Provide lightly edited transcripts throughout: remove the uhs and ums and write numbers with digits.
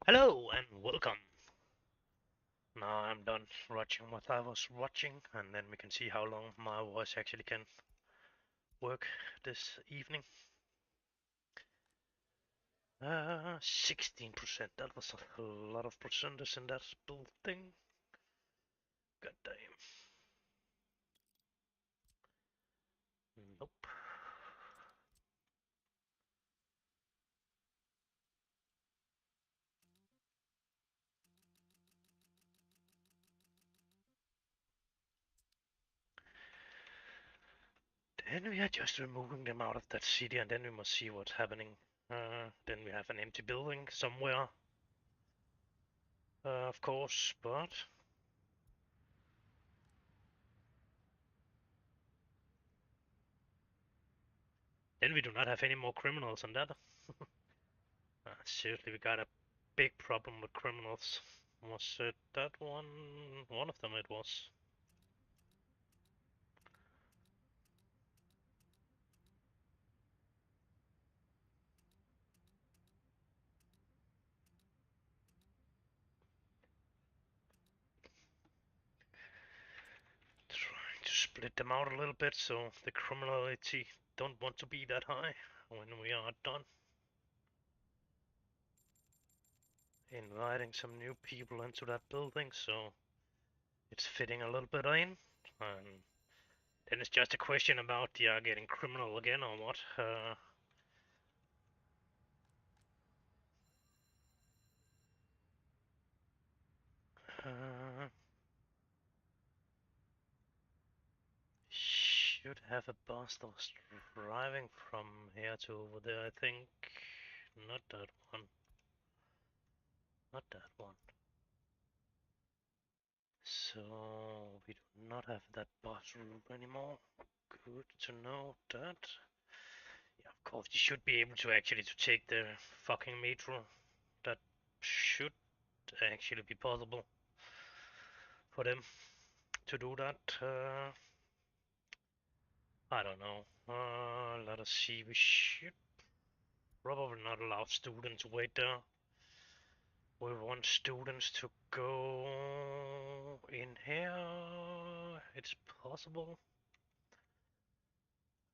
Hello and welcome. Now I'm done watching what I was watching, and then we can see how long my voice actually can work this evening. 16%. That was a lot of percentages in that building. God damn. Nope. Then we are just removing them out of that city, and then we must see what's happening. Then we have an empty building somewhere, of course, but then we do not have any more criminals on that. Seriously, we got a big problem with criminals. Was it that one? One of them it was. Trying to split them out a little bit so the criminality don't want to be that high when we are done. Inviting some new people into that building so it's fitting a little bit in. And then it's just a question about getting criminal again or what. Uh, should have a bus that was driving from here to over there, I think. Not that one. Not that one. So we do not have that bus route anymore. Good to know that. Yeah, of course, you should be able to actually to take the fucking metro. That should actually be possible for them to do that. I don't know. Let us see. We should probably not allow students to wait there. We want students to go in here. It's possible.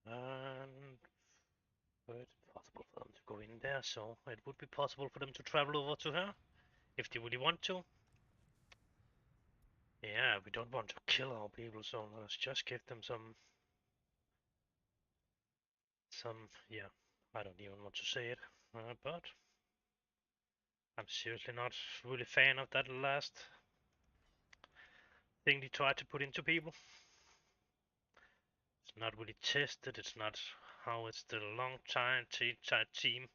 And it's possible for them to go in there, so it would be possible for them to travel over to her if they really want to. Yeah, we don't want to kill our people, so let's just give them yeah, I don't even want to say it, but I'm seriously not really fan of that last thing they tried to put into people. It's not really tested, it's not how it's the long time team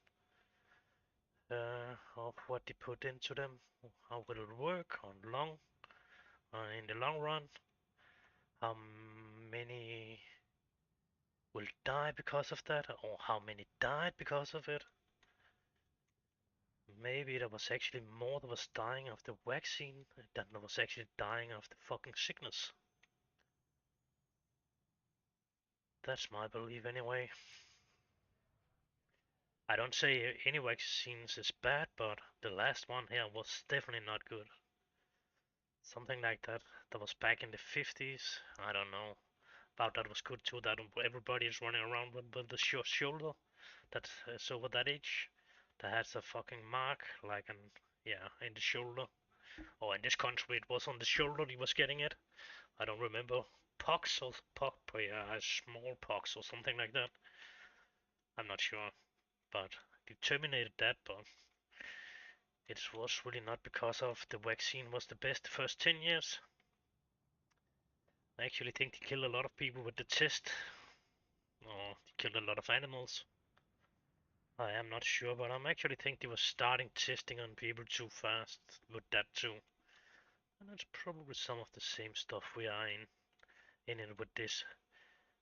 of what they put into them, how will it work on long in the long run, how many will die because of that, or how many died because of it. Maybe there was actually more that was dying of the vaccine than there was actually dying of the fucking sickness. That's my belief anyway. I don't say any vaccines is bad, but the last one here was definitely not good. Something like that. That was back in the 50s. I don't know. About that was good too. That everybody is running around with the short shoulder. That is over that age. That has a fucking mark, like yeah, in the shoulder. Or in this country, it was on the shoulder he was getting it. I don't remember. Pox or yeah, smallpox or something like that. I'm not sure, but they terminated that, but it was really not because of the vaccine was the best the first 10 years. I actually think they killed a lot of people with the test, or they killed a lot of animals. I am not sure, but I'm actually think they were starting testing on people too fast with that too. And that's probably some of the same stuff we are in it with this.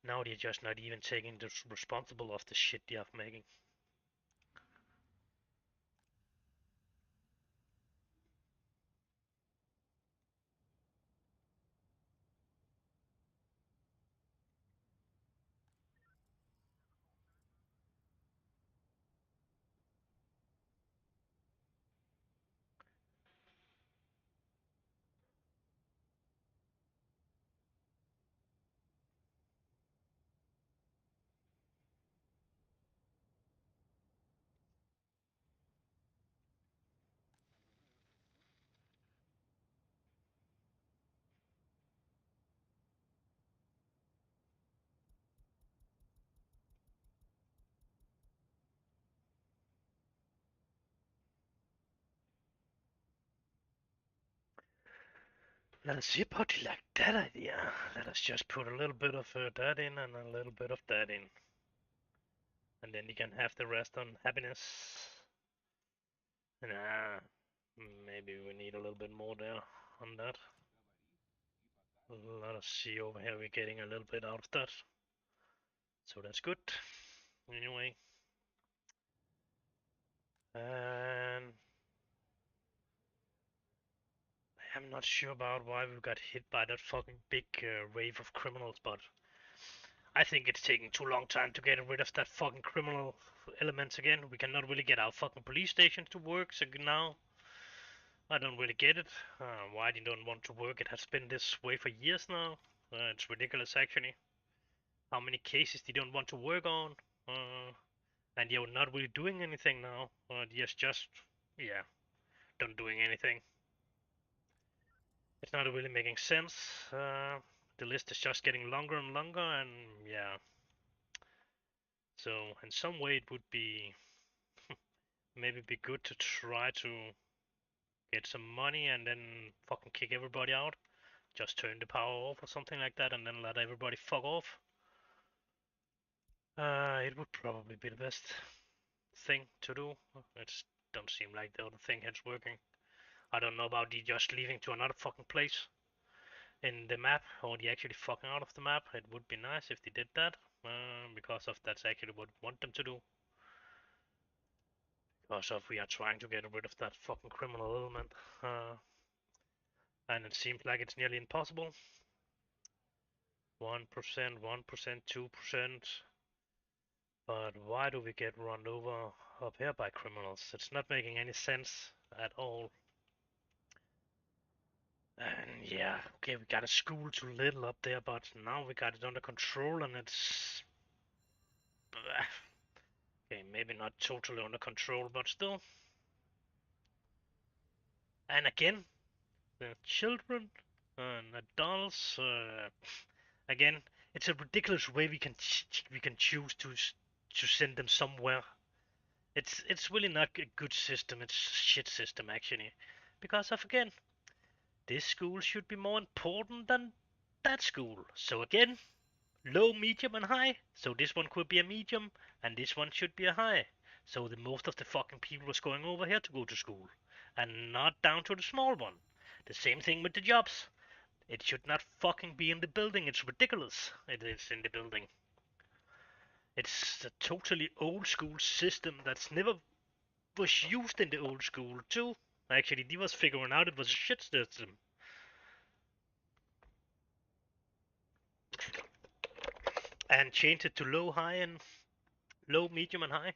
Now they're just not even taking the responsible of the shit they are making. Let us see about you like that idea. Let us just put a little bit of that in and a little bit of that in. And then you can have the rest on happiness. Nah, maybe we need a little bit more there on that. Let us see over here, we're getting a little bit out of that. So that's good. Anyway. And I'm not sure about why we got hit by that fucking big wave of criminals, but I think it's taking too long time to get rid of that fucking criminal elements again. We cannot really get our fucking police station to work, so now I don't really get it. Why they don't want to work? It has been this way for years now. It's ridiculous actually. How many cases they don't want to work on, and they're not really doing anything now. They're just, yeah, don't doing anything. It's not really making sense. The list is just getting longer and longer, and yeah. So in some way, it would be maybe be good to try to get some money and then fucking kick everybody out. Just turn the power off or something like that, and then let everybody fuck off. It would probably be the best thing to do. It don't seem like the other thing is working. I don't know about the just leaving to another fucking place in the map, or the actually fucking out of the map. It would be nice if they did that, because of that's actually what we want them to do. Because of we are trying to get rid of that fucking criminal element, and it seems like it's nearly impossible. 1%, 1%, 2%. But why do we get run over up here by criminals? It's not making any sense at all. And yeah, okay, we got a school too little up there, but now we got it under control and it's... Okay, maybe not totally under control, but still. And again, the children and adults, again, it's a ridiculous way we can choose to send them somewhere. It's really not a good system. It's a shit system actually, because of again, this school should be more important than that school. So again, low, medium, and high. So this one could be a medium, and this one should be a high. So the most of the fucking people was going over here to go to school, and not down to the small one. The same thing with the jobs. It should not fucking be in the building. It's ridiculous. It is in the building. It's a totally old school system that's never was used in the old school too. Actually, they was figuring out it was a shit system. And changed it to low, high, and low, medium, and high.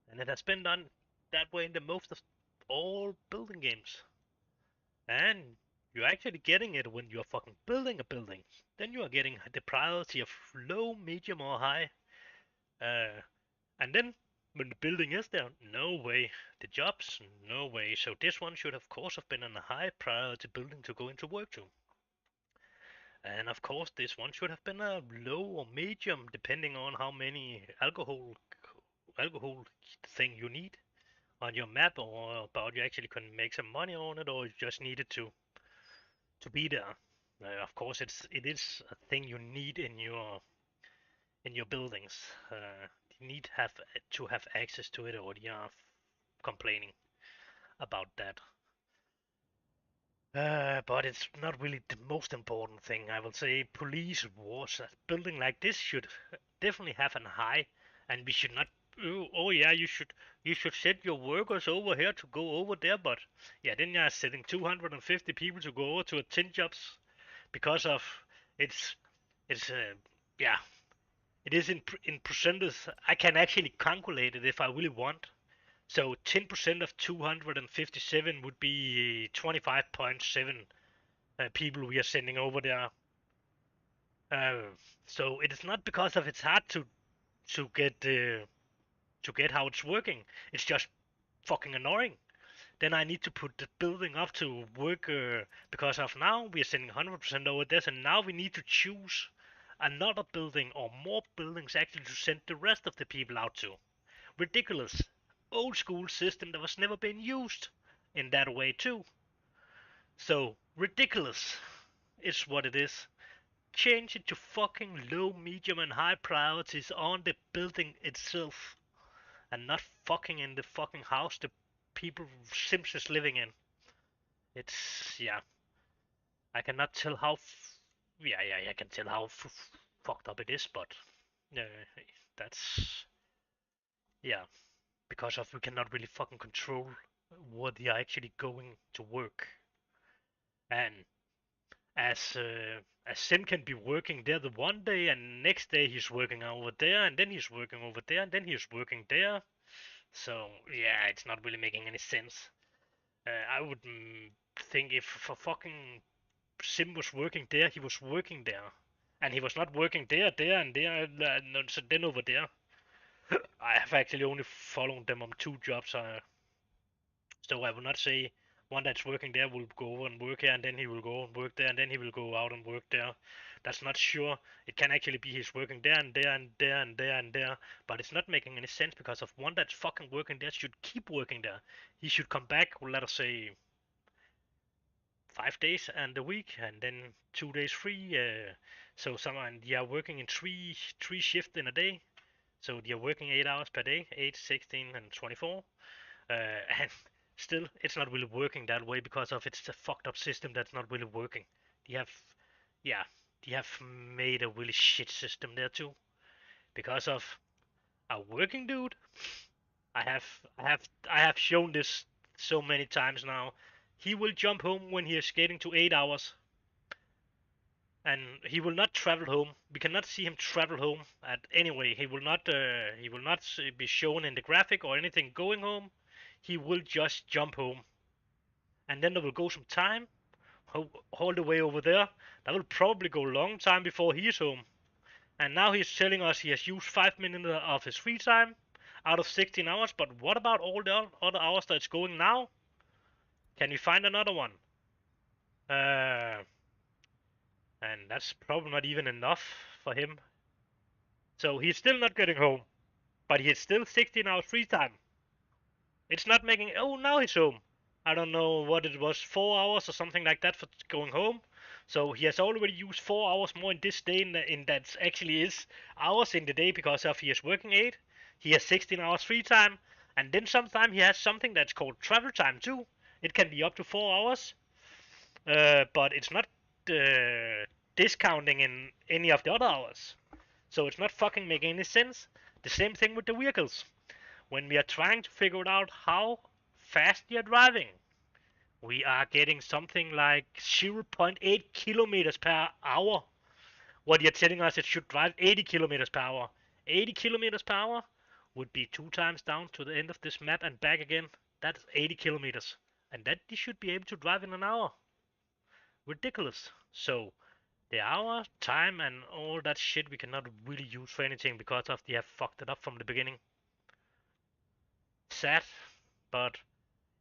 And it has been done that way in the most of all building games. And you're actually getting it when you're fucking building a building. Then you are getting the priority of low, medium, or high. And then when the building is there, no way. The jobs, no way. So this one should of course have been in a high priority building to go into work to. And of course this one should have been a low or medium depending on how many alcohol thing you need on your map, or about you actually can make some money on it, or you just need it to be there. Of course it is a thing you need in your buildings. You need to have access to it, or you are complaining about that. But it's not really the most important thing. I will say police was a building like this should definitely have an high, and we should not. Oh yeah, you should send your workers over here to go over there, but yeah, then you're sending 250 people to go over to a 10 jobs because of it's it's yeah, it is in percentage. I can actually calculate it if I really want. So 10% of 257 would be 25.7 people we are sending over there. Uh, so it is not because of it's hard to get how it's working. It's just fucking annoying. Then I need to put the building up to work because of now we are sending 100% over this, and now we need to choose another building or more buildings actually to send the rest of the people out to. Ridiculous. Old school system that was never been used in that way too. So, ridiculous is what it is. Change it to fucking low, medium, and high priorities on the building itself, and not fucking in the fucking house the people Sims is living in. It's, yeah, I cannot tell how, yeah, I can tell how fucked up it is, but uh, that's, yeah, because of we cannot really fucking control what they are actually going to work. And as Sim can be working there the one day, and next day he's working over there, and then he's working over there, and then he's working there. So yeah, it's not really making any sense. I would think if for fucking Sim was working there, he was working there, and he was not working there, there, and there, and so then over there. I have actually only followed them on 2 jobs, so I will not say one that's working there will go over and work here, and then he will go and work there, and then he will go out and work there. That's not sure. It can actually be he's working there and there and there and there and there, but it's not making any sense because of one that's fucking working there should keep working there. He should come back, let us say, 5 days and a week, and then 2 days free. So someone they are working in three shifts in a day. So they are working 8 hours per day, 8, 16, and 24. And still, it's not really working that way because of it's a fucked up system that's not really working. They have, yeah, they have made a really shit system there too. Because of a working dude, I have shown this so many times now. He will jump home when he is getting to 8 hours, and he will not travel home. We cannot see him travel home at any way. He will not. He will not be shown in the graphic or anything going home. He will just jump home, and then there will go some time all the way over there. That will probably go a long time before he is home. And now he's telling us he has used 5 minutes of his free time out of 16 hours. But what about all the other hours that's going now? Can you find another one? Uh, and that's probably not even enough for him. So he's still not getting home, but he's still 16 hours free time. It's not making. Oh, now he's home. I don't know what it was, 4 hours or something like that for going home. So he has already used 4 hours more in this day in that actually is hours in the day because of he is working 8. He has 16 hours free time, and then sometime he has something that's called travel time too. It can be up to 4 hours, but it's not discounting in any of the other hours. So it's not fucking making any sense. The same thing with the vehicles. When we are trying to figure out how fast you're driving, we are getting something like zero point 0.8 kilometers per hour. What you're telling us it should drive 80 kilometers per hour. 80 kilometers per hour would be 2 times down to the end of this map and back again. That's 80 kilometers. And that you should be able to drive in an hour. Ridiculous. So the hour, time, and all that shit we cannot really use for anything because of they have fucked it up from the beginning. Sad, but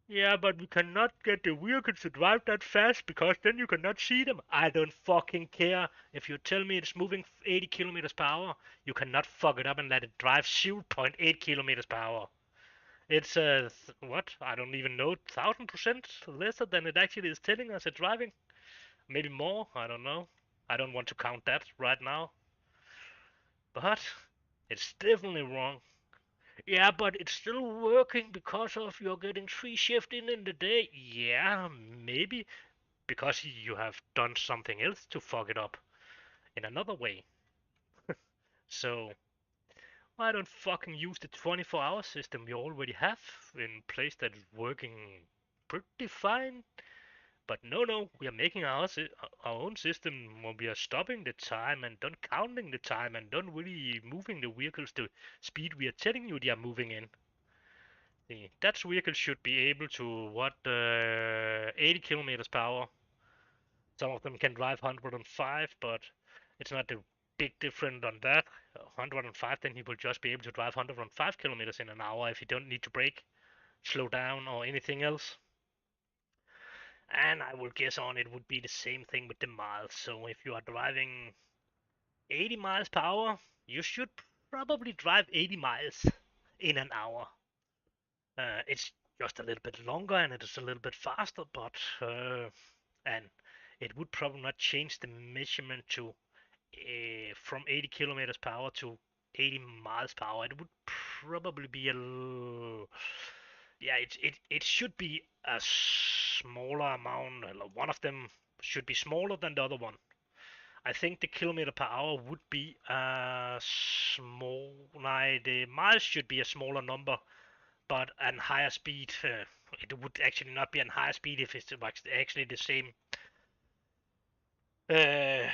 yeah, but we cannot get the vehicles to drive that fast because then you cannot see them. I don't fucking care. If you tell me it's moving 80 kilometers per hour, you cannot fuck it up and let it drive 0.8 kilometers per hour. It's what? I don't even know, 1000% lesser than it actually is telling us it's driving. Maybe more, I don't know. I don't want to count that right now. But it's definitely wrong. Yeah, but it's still working because of you're getting 3 shift in the day. Yeah, maybe because you have done something else to fuck it up in another way. So why don't fucking use the 24-hour system we already have in place that is working pretty fine? But no, we are making our own system where we are stopping the time and don't counting the time and don't really moving the vehicles to speed we are telling you they are moving in. That vehicle should be able to what 80 kilometers per hour. Some of them can drive 105, but it's not a big difference on that. 105, then he will just be able to drive 105 kilometers in an hour if he don't need to brake, slow down, or anything else. And I will guess on it would be the same thing with the miles. So if you are driving 80 miles per hour, you should probably drive 80 miles in an hour. It's just a little bit longer and it is a little bit faster, but and it would probably not change the measurement to from 80 kilometers per hour to 80 miles per hour. It would probably be yeah, it should be a smaller amount. One of them should be smaller than the other one. I think the kilometer per hour would be a small. No, the miles should be a smaller number, but at higher speed. It would actually not be at higher speed if it was actually the same. Uh,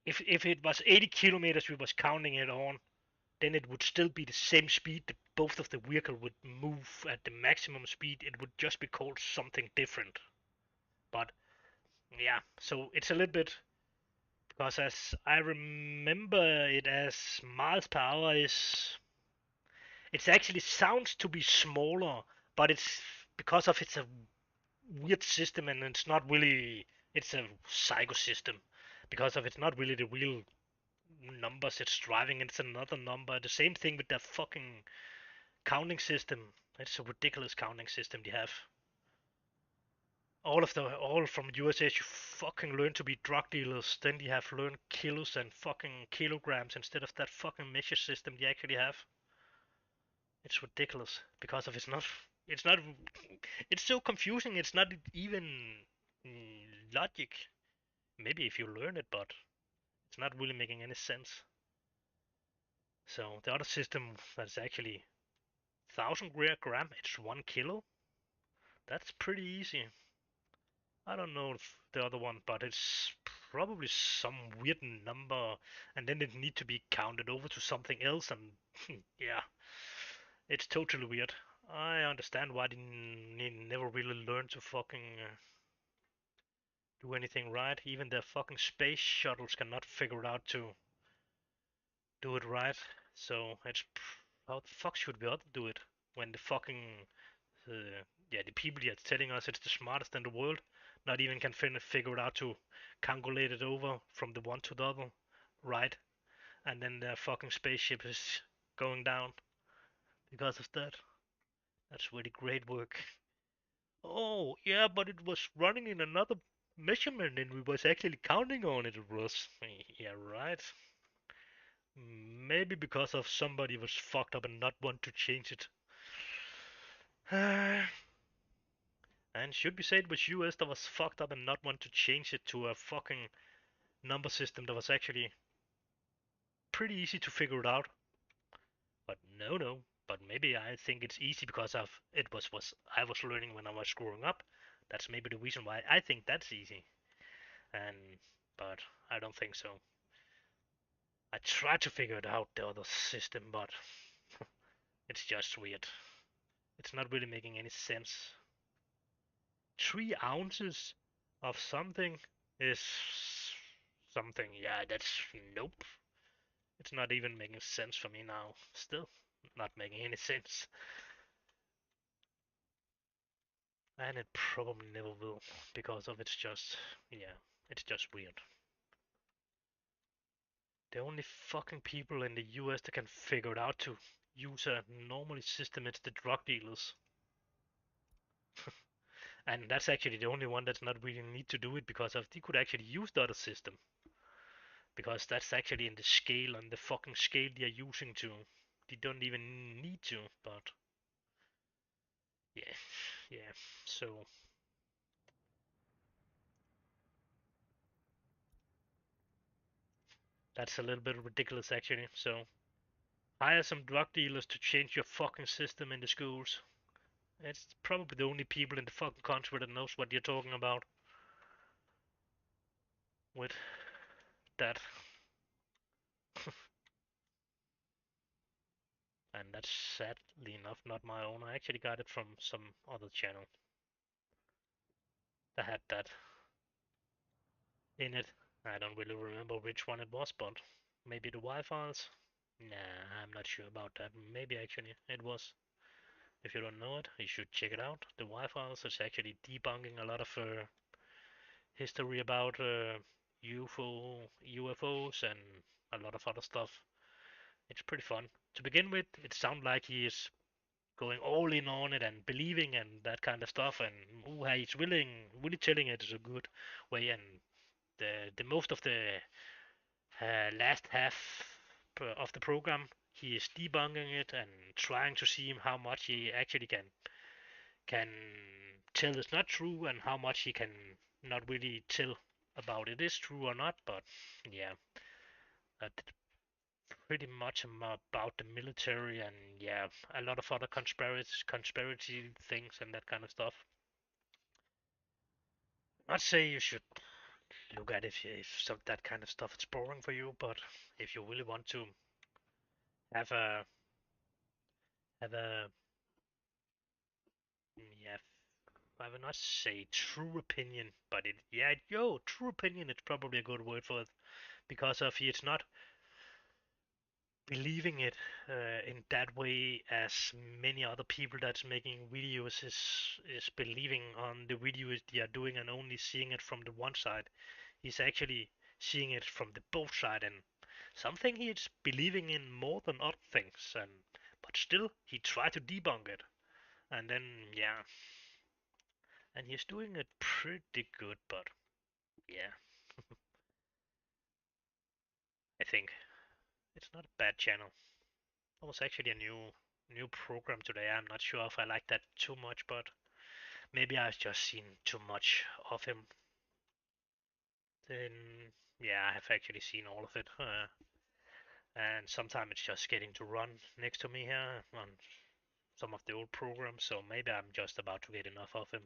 if it was 80 kilometers we was counting it on, then it would still be the same speed. Both of the vehicle would move at the maximum speed. It would just be called something different. But yeah, so it's a little bit because as I remember it as miles per hour is it actually sounds to be smaller, but it's because of it's a weird system and it's not really it's a psycho system because of it's not really the real numbers it's driving, it's another number. The same thing with the fucking counting system. It's a ridiculous counting system they have. All from USA you fucking learn to be drug dealers, then they have learned kilos and fucking kilograms instead of that fucking measure system they actually have. It's ridiculous because of it's not it's so confusing, it's not even logic. Maybe if you learn it, but it's not really making any sense. So the other system that's actually 1,000 gram, it's 1 kilo. That's pretty easy. I don't know if the other one, but it's probably some weird number, and then it need to be counted over to something else, and yeah, it's totally weird. I understand why they never really learned to fucking do anything right. Even the fucking space shuttles cannot figure out to do it right. So it's how the fuck should we ought to do it when the fucking yeah, the people that's telling us it's the smartest in the world not even can figure it out to calculate it over from the one to the other, right? And then their fucking spaceship is going down because of that. That's really great work. Oh yeah, but it was running in another measurement and we was actually counting on it. It was yeah, right. Maybe because of somebody was fucked up and not want to change it. And should we say it was US that was fucked up and not want to change it to a fucking number system that was actually pretty easy to figure it out? But no. But maybe I think it's easy because of it was I was learning when I was growing up. That's maybe the reason why I think that's easy. And but I don't think so. I tried to figure it out the other system, but it's just weird. It's not really making any sense. 3 ounces of something is something. Yeah, that's nope. It's not even making sense for me now. Still not making any sense. And it probably never will because of it's just, yeah, it's just weird. The only fucking people in the US that can figure it out to use a normal system is the drug dealers. And that's actually the only one that's not really need to do it because of they could actually use the other system. Because that's actually in the scale and the fucking scale they're using to. They don't even need to, but yeah, yeah. So that's a little bit ridiculous actually. So hire some drug dealers to change your fucking system in the schools. It's probably the only people in the fucking country that knows what you're talking about with that. And that's sadly enough not my own. I actually got it from some other channel that had that in it. I don't really remember which one it was, but maybe the Y-Files? Nah, I'm not sure about that. Maybe actually it was. If you don't know it, you should check it out. The Y-Files is actually debunking a lot of history about UFOs and a lot of other stuff. It's pretty fun. To begin with, it sounds like he is going all in on it and believing and that kind of stuff, and he's really telling it is a good way. And the most of the last half of the program, he is debunking it and trying to see how much he actually can tell is not true and how much he can not really tell about it is true or not. But yeah, that pretty much about the military and yeah, a lot of other conspiracy things and that kind of stuff. Not say you should look at if some that kind of stuff is boring for you, but if you really want to have a have a yeah, I will not say true opinion, but true opinion is probably a good word for it because of it's not believing it in that way as many other people that's making videos is believing on the videos they are doing and only seeing it from the one side. He's actually seeing it from the both side and something he's believing in more than other things and but still he tried to debunk it and then yeah, and he's doing it pretty good, but yeah, I think it's not a bad channel. It was actually a new program today. I'm not sure if I like that too much, but maybe I've just seen too much of him. Then yeah, I have actually seen all of it, and sometimes it's just getting to run next to me here on some of the old programs. So maybe I'm just about to get enough of him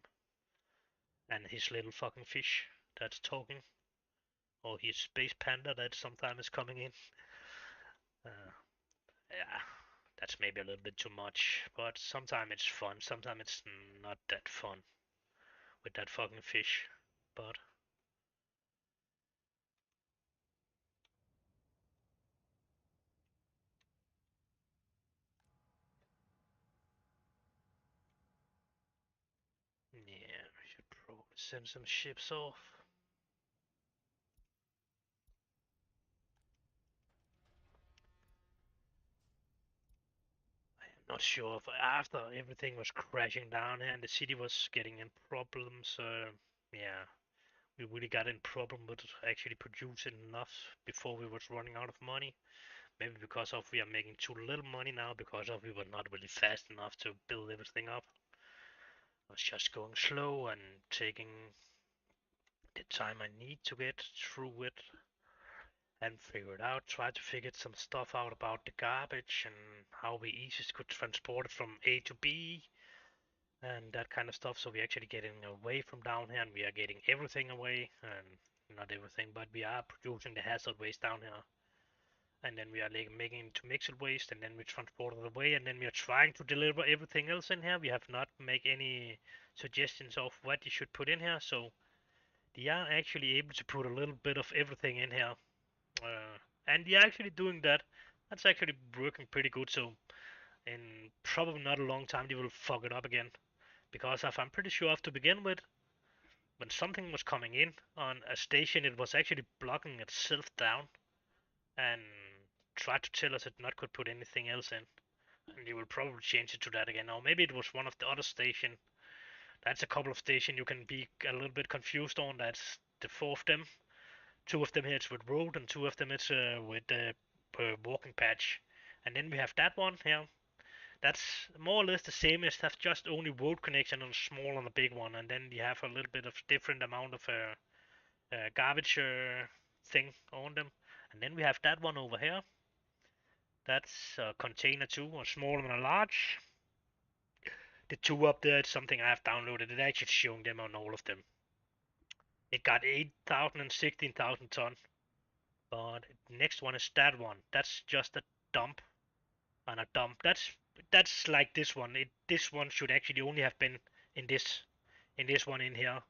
and his little fucking fish that's talking, or his space panda that sometimes is coming in. Uh, yeah, that's maybe a little bit too much, but sometimes it's fun. Sometimes it's not that fun with that fucking fish. But yeah, we should probably send some ships off. I'm not sure if after everything was crashing down and the city was getting in problems, yeah, we really got in problem with actually producing enough before we was running out of money. Maybe because of we are making too little money now because of we were not really fast enough to build everything up. I was just going slow and taking the time I need to get through it and figure it out. Try to figure some stuff out about the garbage and how we easiest could transport it from A to B and that kind of stuff. So we're actually getting away from down here and we are getting everything away and not everything, but we are producing the hazard waste down here. And then we are like making it to mixed waste and then we transport it away and then we are trying to deliver everything else in here. We have not make any suggestions of what you should put in here. So they are actually able to put a little bit of everything in here. And they're actually doing that. That's actually working pretty good. So in probably not a long time they will fuck it up again. Because if I'm pretty sure of to begin with, when something was coming in on a station, it was actually blocking itself down and tried to tell us it not could put anything else in. And you will probably change it to that again. Or maybe it was one of the other station. That's a couple of station you can be a little bit confused on. That's the four of them. Two of them here it's with road and two of them it's with walking patch. And then we have that one here. That's more or less the same as have just only road connection on a small and a big one. And then you have a little bit of different amount of garbage thing on them. And then we have that one over here. That's a container two, a small and a large. The two up there is something I have downloaded. It's actually showing them on all of them. It got 8,000 and 16,000 ton. But the next one is that one. That's just a dump and a dump. That's like this one. This one should actually only have been in this one in here.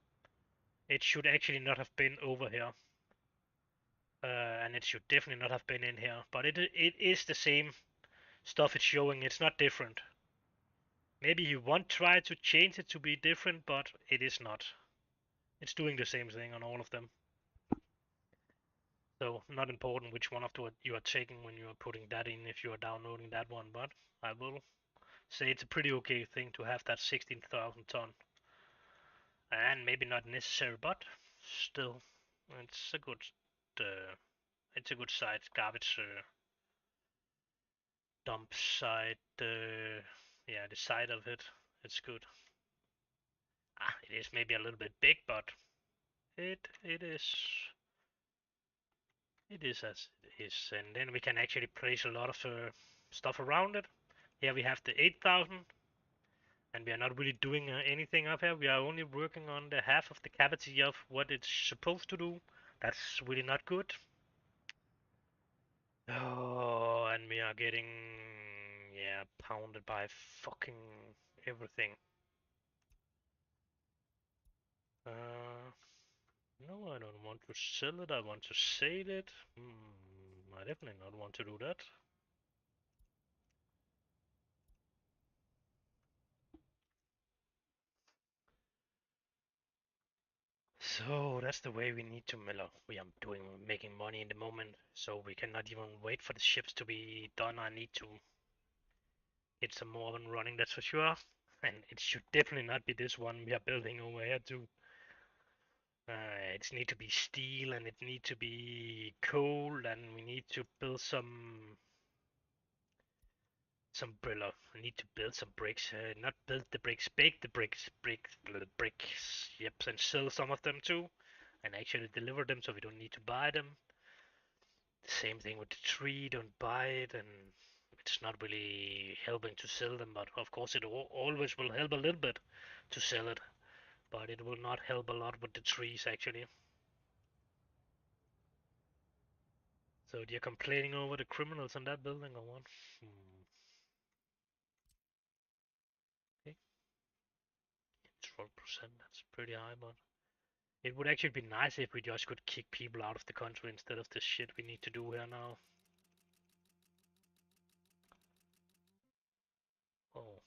It should actually not have been over here. And it should definitely not have been in here. But it is the same stuff it's showing. It's not different. Maybe you want try to change it to be different, but it is not. It's doing the same thing on all of them. So not important which one of the you are taking when you are putting that in if you are downloading that one, but I will say it's a pretty okay thing to have that 16,000 ton, and maybe not necessary, but still, it's a good, site, garbage dump site. Yeah, the side of it, it's good. It is maybe a little bit big, but it is as it is, and then we can actually place a lot of stuff around it. Here we have the 8,000, and we are not really doing anything up here. We are only working on the half of the capacity of what it's supposed to do. That's really not good. Oh, and we are getting, yeah, pounded by fucking everything. No, I don't want to sell it. I want to sell it. I definitely not want to do that. So that's the way we need to mill. We are making money in the moment, so we cannot even wait for the ships to be done. I need to get some more of them running, that's for sure. And it should definitely not be this one we are building over here too. It need to be steel, and it need to be coal, and we need to build some brilla. We need to build some bricks. Not build the bricks, bake the bricks. Yep, and sell some of them too, and actually deliver them so we don't need to buy them. Same thing with the tree, don't buy it, and it's not really helping to sell them, but of course it always will help a little bit to sell it, but it will not help a lot with the trees actually. So you're complaining over the criminals in that building or what? Okay, 12%, that's pretty high, but it would actually be nice if we just could kick people out of the country instead of this shit we need to do here now. Oh.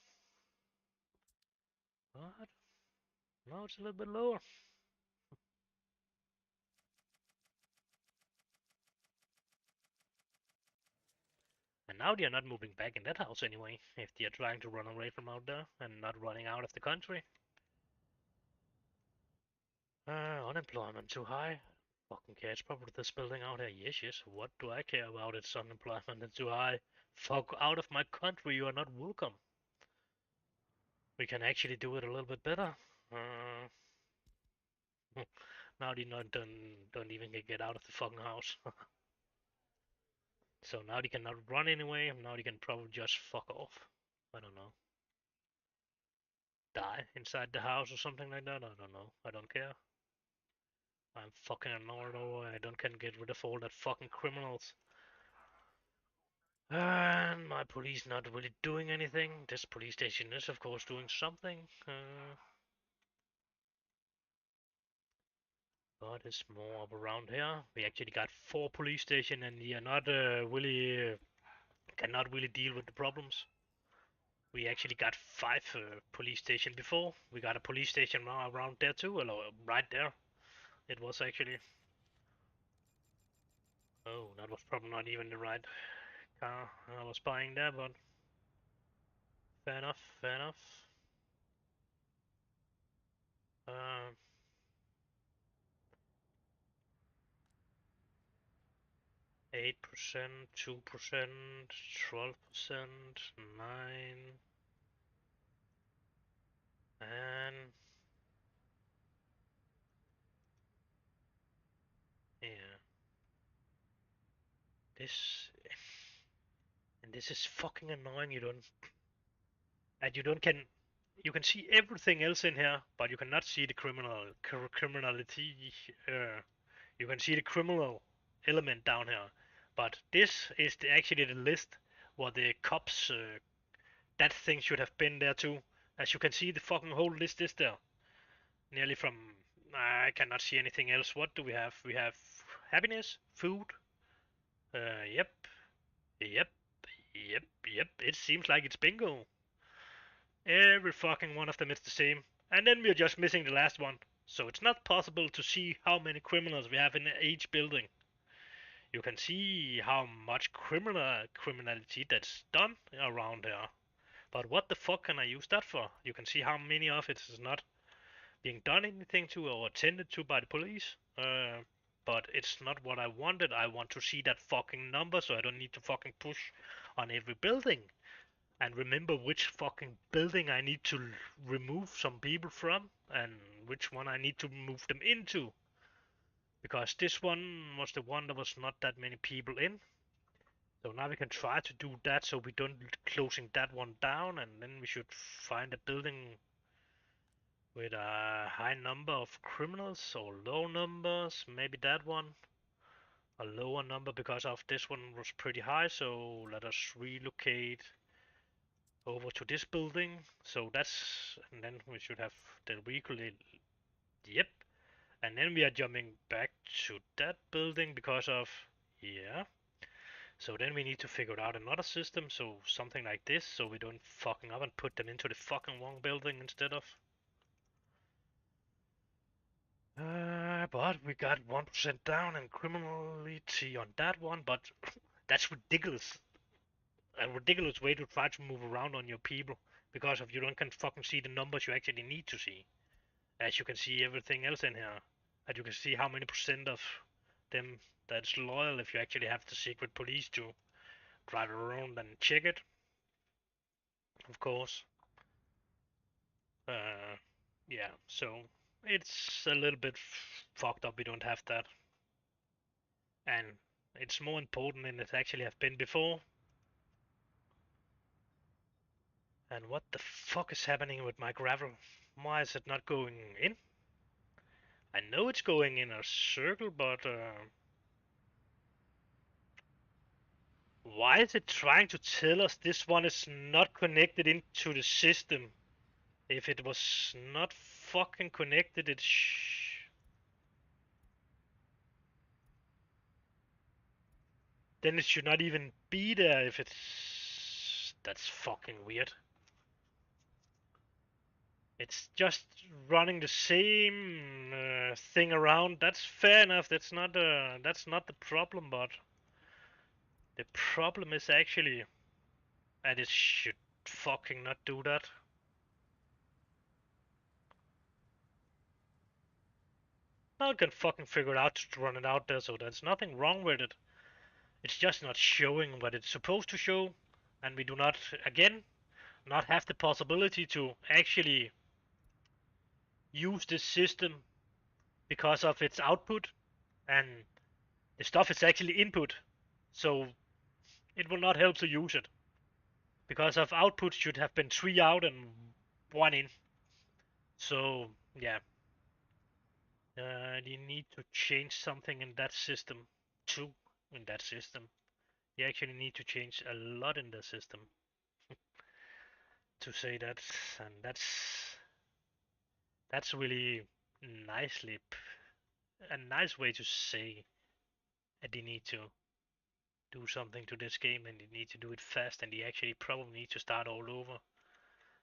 What? No, it's a little bit lower. And now they are not moving back in that house anyway, if they are trying to run away from out there and not running out of the country. Unemployment too high. Fucking care. It's probably this building out here. Yes, yes. What do I care about? It's unemployment and too high. Fuck out of my country. You are not welcome. We can actually do it a little bit better. Uh, now they don't even get out of the fucking house. So now they cannot run anyway. Now they can probably just fuck off. I don't know. Die inside the house or something like that. I don't know. I don't care. I'm fucking annoyed over. I don't can get rid of all that fucking criminals. And my police not really doing anything. This police station is of course doing something. But it's more up around here. We actually got 4 police stations, and we are not really cannot really deal with the problems. We actually got 5 police stations before. We got a police station around there too, or right there. It was actually. Oh, that was probably not even the right car I was buying there, but fair enough, fair enough. 8%, 2%, 12%, 9, and yeah, this and this is fucking annoying. You can see everything else in here, but you cannot see the criminality. You can see the criminal element down here, but this is actually the list what the cops that thing should have been there too. As you can see, the fucking whole list is there. Nearly from. I cannot see anything else. What do we have? We have happiness, food. Yep, yep, yep. It seems like it's bingo. Every fucking one of them is the same. And then we're just missing the last one. So it's not possible to see how many criminals we have in each building. You can see how much criminality that's done around here. But what the fuck can I use that for? You can see how many of it is not being done anything to or attended to by the police. But it's not what I wanted. I want to see that fucking number so I don't need to fucking push on every building and remember which fucking building I need to remove some people from and which one I need to move them into. Because this one was the one that was not that many people in. So now we can try to do that so we don't closing that one down, and then we should find a building with a high number of criminals or low numbers, maybe that one. A lower number because of this one was pretty high, so let us relocate over to this building. So that's, and then we should have the vehicle, yep. And then we are jumping back to that building because of, yeah. So then we need to figure out another system, so something like this, so we don't fucking up and put them into the fucking wrong building instead of. But we got 1% down in criminality on that one, but that's ridiculous. A ridiculous way to try to move around on your people because of you don't can fucking see the numbers you actually need to see. As you can see everything else in here. And you can see how many percent of them that's loyal if you actually have the secret police to drive around and check it. Of course. Yeah, so it's a little bit fucked up we don't have that. And it's more important than it actually have been before. And what the fuck is happening with my gravel? Why is it not going in? I know it's going in a circle, but why is it trying to tell us this one is not connected into the system? If it was not fucking connected, then it should not even be there if it's... That's fucking weird. It's just running the same thing around. That's fair enough. That's not the problem, but the problem is actually that it should fucking not do that. Now I can fucking figure it out to run it out there, so there's nothing wrong with it. It's just not showing what it's supposed to show, and we do not, again, not have the possibility to actually use this system because of its output, and the stuff is actually input, so it will not help to use it. Because of output should have been 3 out and 1 in. So, yeah. You need to change something in that system too. In that system, you actually need to change a lot in the system to say that, and that's really nicely a nice way to say that they need to do something to this game and they need to do it fast and they actually probably need to start all over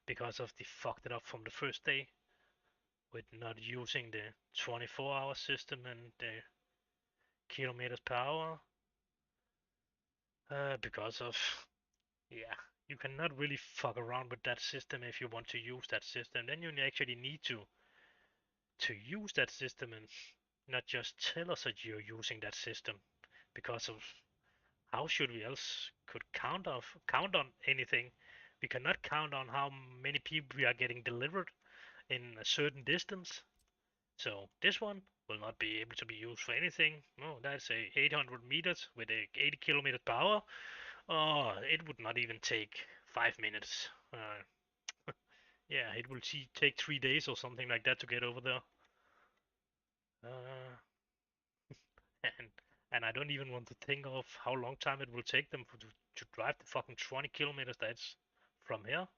because of they fucked it up from the first day with not using the 24-hour system and the kilometers per hour because of, yeah, you cannot really fuck around with that system if you want to use that system. Then you actually need to use that system and not just tell us that you're using that system because of how should we else could count on anything. We cannot count on how many people we are getting delivered in a certain distance. So this one will not be able to be used for anything. No, that's a 800 meters with a 80 kilometers per hour. Oh, it would not even take 5 minutes. Yeah, it will take 3 days or something like that to get over there. Uh, and and I don't even want to think of how long time it will take them to drive the fucking 20 kilometers that's from here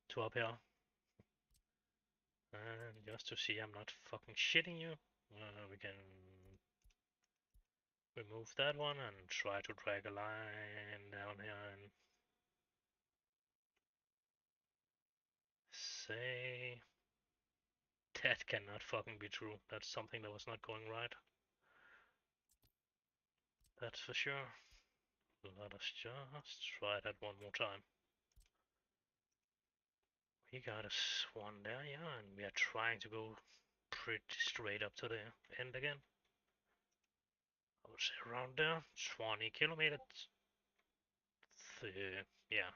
to up here. And just to see I'm not fucking shitting you, we can remove that one and try to drag a line down here and say that cannot fucking be true. That's something that was not going right. That's for sure. Let us just try that one more time. We got a swan there, yeah, and we are trying to go pretty straight up to the end again. I would say around there, 20 kilometers. Yeah,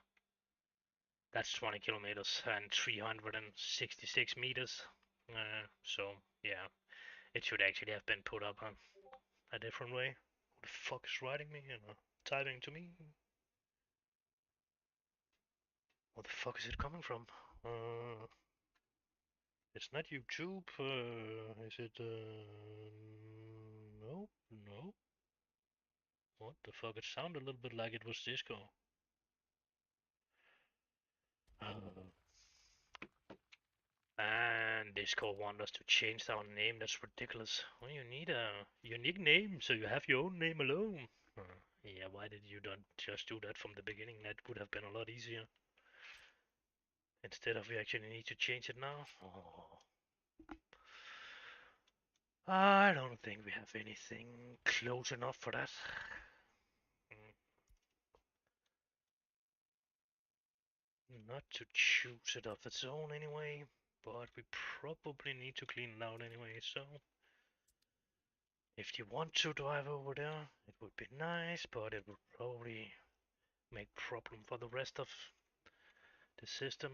that's 20 kilometers and 366 meters. So yeah, it should actually have been put up on a different way. Who the fuck is writing me and typing to me? What the fuck is it coming from? It's not YouTube. Is it? No, no. What the fuck? It sounded a little bit like it was Disco. And Discord want us to change our name. That's ridiculous. Well, you need a unique name, so you have your own name alone. Yeah, why did you not just do that from the beginning? That would have been a lot easier. Instead of we actually need to change it now. Oh. I don't think we have anything close enough for that. Not to choose it of its own anyway, but we probably need to clean it out anyway, so if you want to drive over there, it would be nice, but it would probably make problem for the rest of the system.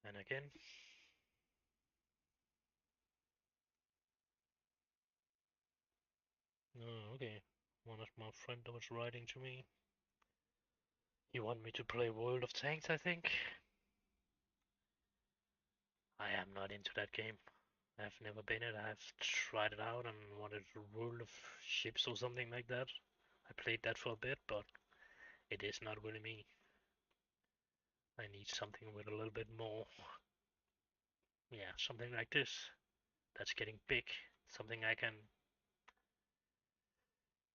And again, oh, okay, one of my friend was writing to me. He want me to play World of Tanks, I think. I am not into that game. I've never been it. I've tried it out and wanted World of Ships or something like that. I played that for a bit, but it is not really me. I need something with a little bit more, yeah, something like this. That's getting big. Something I can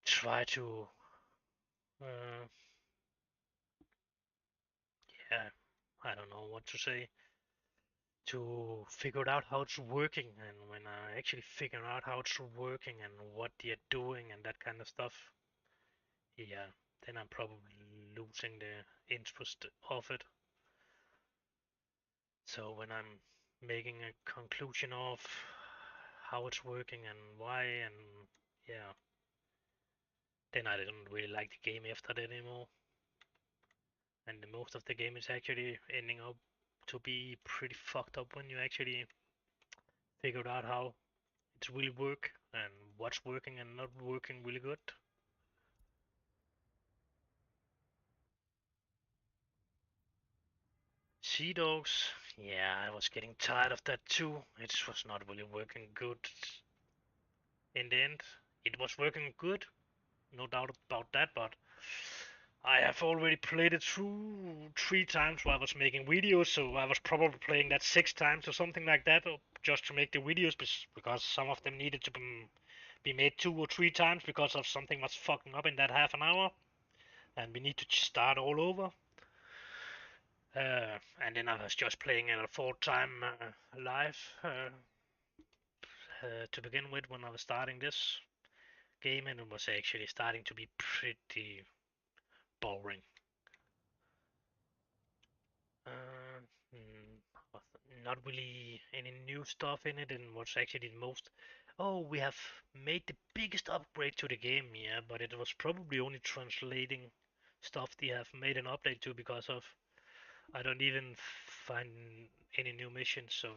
try to, uh, yeah, I don't know what to say, to figure out how it's working. And when I actually figure out how it's working and what they're doing and that kind of stuff, yeah, then I'm probably losing the interest of it. So when I'm making a conclusion of how it's working and why, and yeah, then I didn't really like the game after that anymore. And the most of the game is actually ending up to be pretty fucked up when you actually figure out how it's really work and what's working and not working really good. Sea Dogs, yeah, I was getting tired of that too. It was not really working good in the end. It was working good, no doubt about that, but I have already played it through 3 times while I was making videos, so I was probably playing that 6 times or something like that, or just to make the videos, because some of them needed to be made 2 or 3 times because of something was fucking up in that half an hour, and we need to start all over. And then I was just playing it a fourth time live to begin with when I was starting this game, and it was actually starting to be pretty boring. Uh, Not really any new stuff in it, and what's actually the most. Oh, we have made the biggest upgrade to the game, yeah, but it was probably only translating stuff they have made an update to because of. I don't even find any new missions, so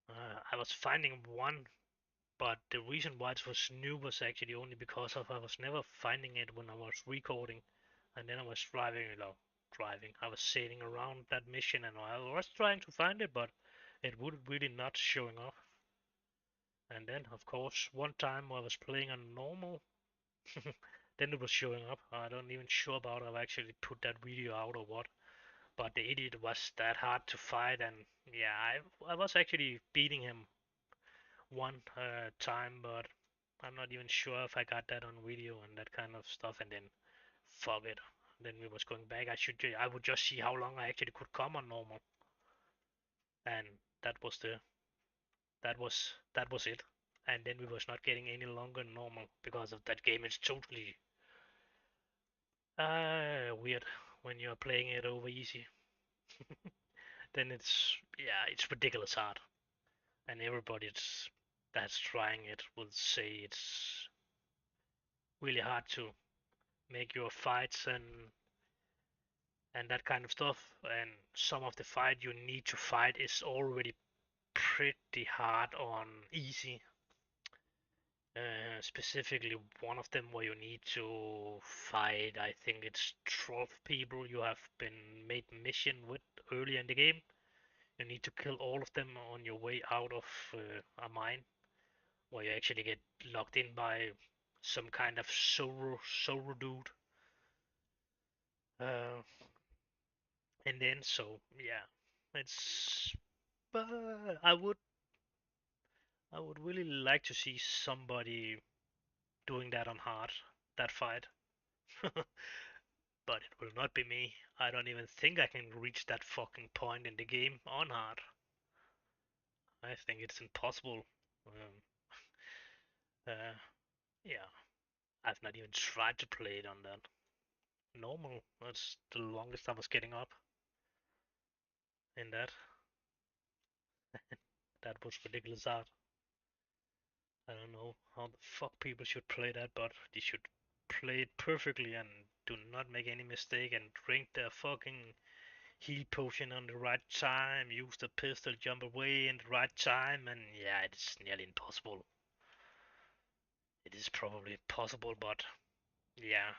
I was finding one, but the reason why it was new was actually only because of I was never finding it when I was recording, and then I was driving. I was sailing around that mission, and I was trying to find it, but it would really not showing up. And then, of course, one time I was playing on normal, then it was showing up. I don't even sure about if I actually put that video out or what. But the idiot was that hard to fight, and yeah, I was actually beating him one time, but I'm not even sure if I got that on video and that kind of stuff. And then fuck it. Then we was going back. I would just see how long I actually could come on normal, and that was the that was it. And then we was not getting any longer normal because of that game. It's totally weird when you're playing it over easy, then it's ridiculous hard, and everybody that's trying it will say it's really hard to make your fights and that kind of stuff. And some of the fight you need to fight is already pretty hard on easy. Specifically, one of them where you need to fight, I think it's 12 people you have been made mission with early in the game. You need to kill all of them on your way out of a mine, where you actually get locked in by some kind of Zoro dude. Uh, and then so yeah, it's but I would really like to see somebody doing that on hard, that fight. But it will not be me. I don't even think I can reach that fucking point in the game on hard. I think it's impossible. Um, uh, yeah, I've not even tried to play it on that. Normal, that's the longest I was getting up in that. That was ridiculous hard. I don't know how the fuck people should play that, but they should play it perfectly and do not make any mistake and drink their fucking heal potion on the right time, use the pistol, jump away in the right time, and yeah, it's nearly impossible. It is probably possible, but yeah,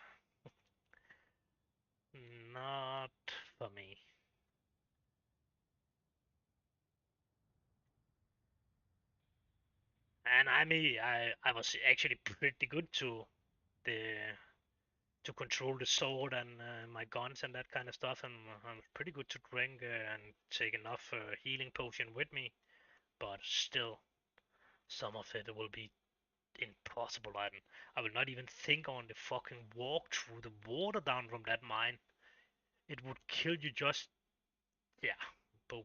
not for me. And I was actually pretty good the to control the sword and my guns and that kind of stuff, and I'm pretty good to drink and take enough healing potion with me. But still, some of it will be impossible. I will not even think on the fucking walk through the water down from that mine. It would kill you just, yeah, but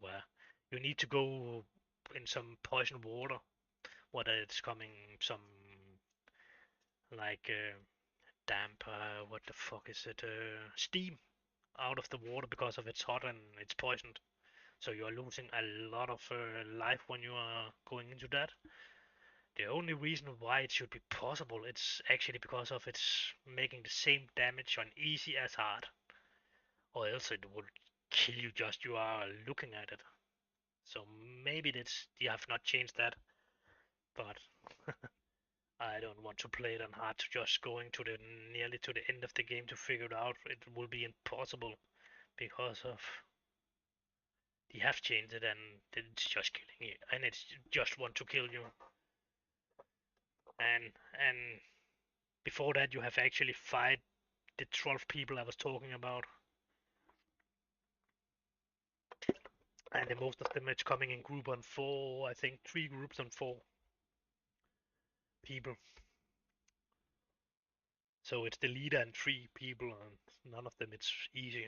you need to go in some poison water, whether it's coming some like damp, what the fuck is it, steam out of the water because of it's hot and it's poisoned. So you are losing a lot of life when you are going into that. The only reason why it should be possible, it's actually because of it's making the same damage on easy as hard, or else it would kill you just you are looking at it. So maybe that's you have not changed that, but I don't want to play it on hard to just going to the nearly to the end of the game to figure it out. It will be impossible because of they have changed it and it's just killing you and it's just want to kill you. And before that you have actually fight the 12 people I was talking about, and the most of them it's coming in group on four. I think three groups on four people. So it's the leader and three people, and none of them it's easy.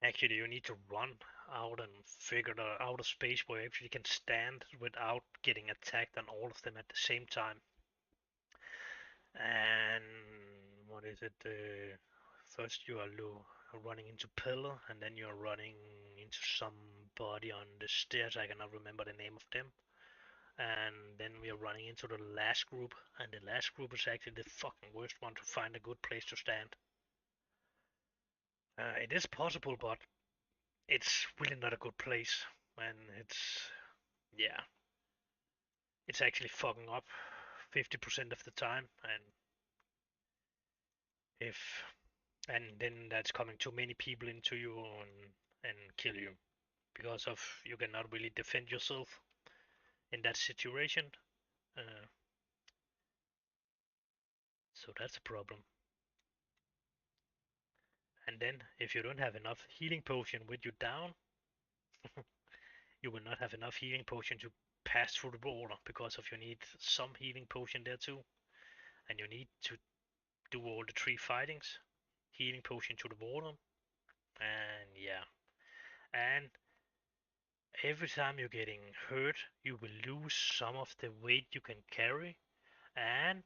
Actually, you need to run out and figure out a space where you actually can stand without getting attacked on all of them at the same time. And what is it? First you are running into pillar, and then you're running into somebody on the stairs. I cannot remember the name of them. And then we are running into the last group, and the last group is actually the fucking worst one to find a good place to stand. It is possible, but it's really not a good place, and yeah, it's actually fucking up 50% of the time, if and then that's coming too many people into you and kill you because of you cannot really defend yourself in that situation. Uh, so that's a problem. And then if you don't have enough healing potion with you down, you will not have enough healing potion to pass through the border because of you need some healing potion there too, and you need to do all the three fightings, healing potion to the border, and yeah, and every time you're getting hurt, you will lose some of the weight you can carry, and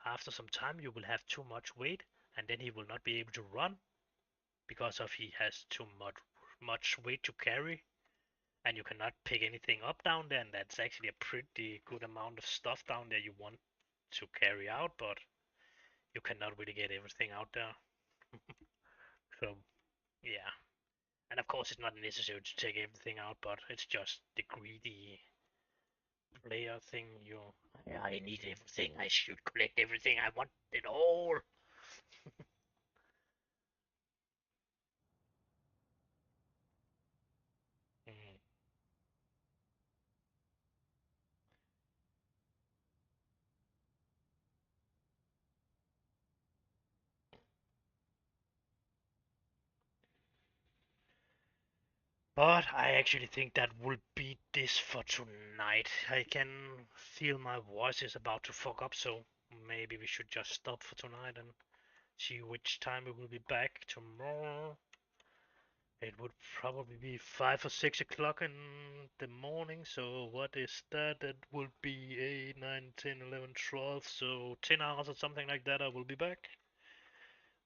after some time you will have too much weight, and then he will not be able to run, because of he has too much weight to carry, and you cannot pick anything up down there, and that's actually a pretty good amount of stuff down there you want to carry out, but you cannot really get everything out there. So yeah, and of course it's not necessary to take everything out, but it's just the greedy player thing. Yeah, I need everything. I should collect everything. I want it all. Mm. But I actually think that will be this for tonight. I can feel my voice is about to fuck up, so maybe we should just stop for tonight and see which time we will be back tomorrow. It would probably be 5 or 6 o'clock in the morning, so what is that? That will be 8, 9, 10, 11, 12, so 10 hours or something like that I will be back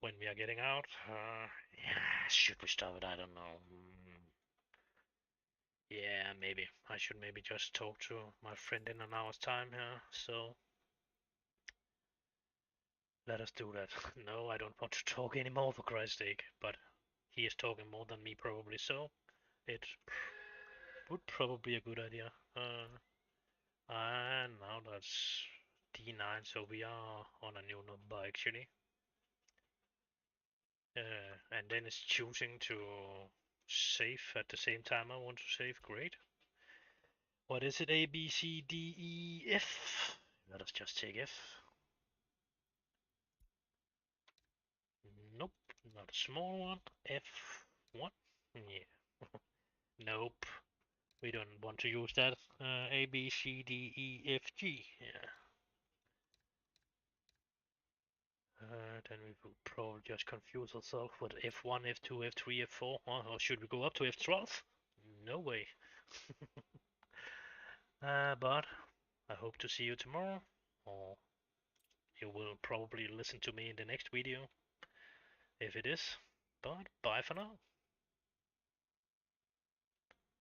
when we are getting out. Yeah, should we stop it? I don't know. Yeah, maybe. I should maybe just talk to my friend in an hour's time here, so let us do that. No, I don't want to talk anymore for Christ's sake, but he is talking more than me probably, so it would probably be a good idea. And now that's D9, so we are on a new number actually. And then it's choosing to save at the same time I want to save. Great. What is it? A, B, C, D, E, F. Let us just take F. Nope, not a small one. F1. Yeah. Nope. We don't want to use that. A, B, C, D, E, F, G. Yeah. Then we will probably just confuse ourselves with F1, F2, F3, F4. Or should we go up to F12? No way. But I hope to see you tomorrow. Or you will probably listen to me in the next video if it is. But bye for now.